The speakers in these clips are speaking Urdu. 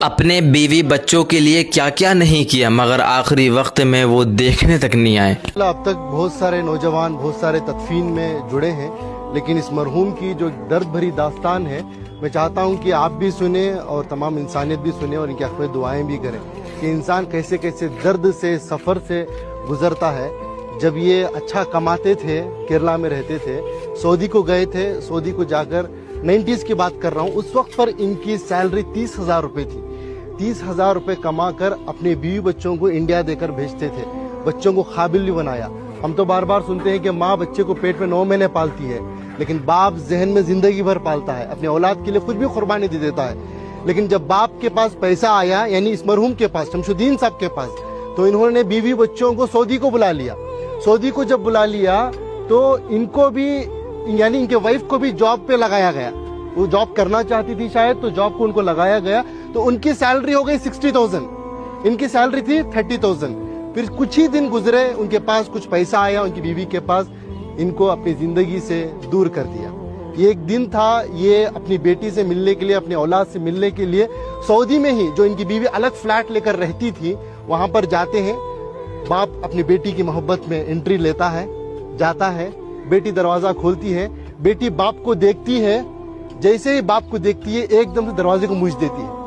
اپنے بیوی بچوں کے لیے کیا کیا نہیں کیا مگر آخری وقت میں وہ دیکھنے تک نہیں آئے۔ اب تک بہت سارے نوجوان بہت سارے تدفین میں جڑے ہیں، لیکن اس مرحوم کی جو درد بھری داستان ہے میں چاہتا ہوں کہ آپ بھی سنیں اور تمام انسانیت بھی سنیں اور ان کی حق میں دعائیں بھی کریں کہ انسان کیسے کیسے درد سے سفر سے گزرتا ہے۔ جب یہ اچھا کماتے تھے، کیرلا میں رہتے تھے، سعودی کو گئے تھے، سعودی کو جا کر 90s کی بات کر رہا ہوں، اس وقت پر ان کی سیلری 30,000 روپے تھی۔ 30,000 روپے کما کر اپنے بیوی بچوں کو انڈیا دے کر بھیجتے تھے، بچوں کو قابل بھی بنایا۔ ہم تو بار بار سنتے ہیں کہ ماں بچے کو پیٹ میں 9 مہینے پالتی ہے، لیکن باپ ذہن میں زندگی بھر پالتا ہے، اپنے اولاد کے لیے کچھ بھی قربانی دے دیتا ہے۔ لیکن جب باپ کے پاس پیسہ آیا، یعنی اس مرحوم کے پاس، شمس الدین صاحب کے پاس، تو انہوں نے بیوی بچوں کو سعودی کو بلا لیا۔ سعودی کو جب بلا لیا تو ان کو بھی، یعنی ان کے وائف کو بھی جاب پہ لگایا گیا۔ وہ جاب کرنا چاہتی تھی شاید، تو جاب کو ان کو لگایا گیا، تو ان کی سیلری ہو گئی 60,000، ان کی سیلری تھی 30,000۔ پھر کچھ ہی دن گزرے، ان کے پاس کچھ پیسہ آیا ان کی بیوی کے پاس، ان کو اپنی زندگی سے دور کر دیا۔ یہ ایک دن تھا، یہ اپنی بیٹی سے ملنے کے لیے، اپنے اولاد سے ملنے کے لیے سعودی میں ہی، جو ان کی بیوی الگ فلیٹ لے کر رہتی تھی، وہاں پر جاتے ہیں۔ باپ اپنی بیٹی کی محبت میں انٹری لیتا ہے، جاتا ہے، بیٹی دروازہ کھولتی ہے، بیٹی باپ کو دیکھتی ہے، جیسے ہی باپ کو دیکھتی ہے ایک دم سے دروازے کو موچ دیتی ہے۔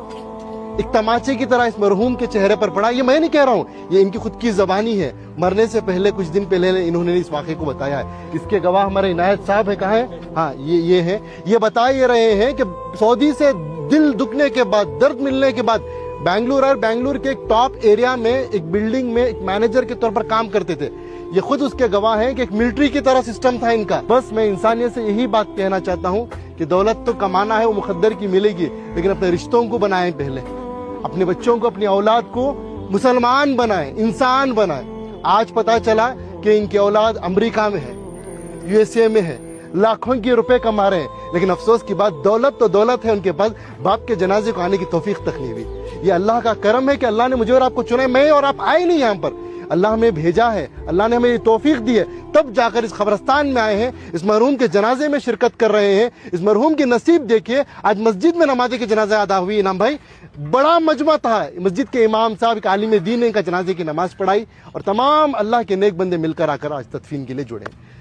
ایک تماچے کی طرح اس مرحوم کے چہرے پر پڑا۔ یہ میں نہیں کہہ رہا ہوں، یہ ان کی خود کی زبانی ہے، مرنے سے پہلے کچھ دن پہلے انہوں نے اس واقعے کو بتایا ہے۔ اس کے گواہ ہمارے عنایت صاحب ہے، کہاں ہے؟ ہاں، یہ ہے۔ یہ بتا یہ رہے ہیں کہ سعودی سے دل دکھنے کے بعد، درد ملنے کے بعد بنگلور کے ایک ٹاپ ایریا میں ایک بلڈنگ میں ایک مینیجر کے طور پر کام کرتے تھے۔ یہ خود اس کے گواہ ہیں کہ ایک ملٹری کی طرح سسٹم تھا ان کا۔ بس میں انسانیت سے یہی بات کہنا چاہتا ہوں کہ دولت تو کمانا ہے، وہ مقدر کی ملے گی، لیکن اپنے رشتوں کو بنائیں، پہلے اپنے بچوں کو، اپنی اولاد کو مسلمان بنائیں، انسان بنائیں۔ آج پتا چلا کہ ان کی اولاد امریکہ میں ہے، USA میں ہے، لاکھوں کے روپے کما رہے ہیں، لیکن افسوس کی بات، دولت تو دولت ہے ان کے پاس، باپ کے جنازے کو آنے کی توفیق تک نہیں ہوئی۔ یہ اللہ کا کرم ہے کہ اللہ نے مجھے اور آپ کو چنا ہے، میں اور آپ آئے نہیں یہاں پر، اللہ ہمیں بھیجا ہے، اللہ نے ہمیں یہ توفیق دی ہے، تب جا کر اس قبرستان میں آئے ہیں، اس مرحوم کے جنازے میں شرکت کر رہے ہیں۔ اس مرحوم کی نصیب دیکھیے، آج مسجد میں نماز کے جنازہ ادا ہوئی۔ انعام بھائی، بڑا مجمع تھا، مسجد کے امام صاحب، ایک عالم دین نے ان کا جنازے کی نماز پڑھائی، اور تمام اللہ کے نیک بندے مل کر آ کر آج تدفین کے لیے جڑے۔